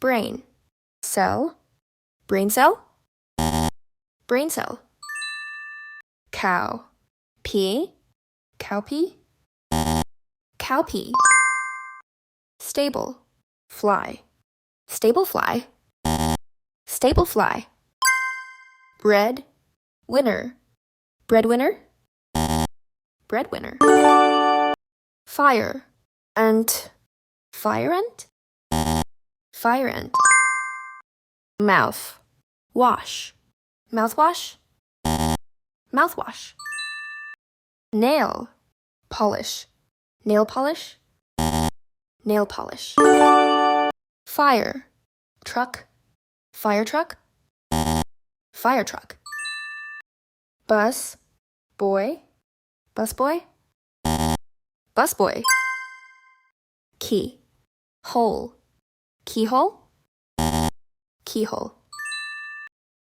brain. Cell, brain cell, brain cell. Cow, pea, cowpea, cowpea. Stable, fly, stable fly, stable fly. Bread, winner, breadwinner, breadwinner. Fire, ant, fire ant, fire ant. Mouth, wash, mouthwash, mouthwash. Nail, polish, nail polish, nail polish. Fire, truck, fire truck, fire truck. Bus, boy, bus boy, bus boy. Key, hole, keyhole, keyhole.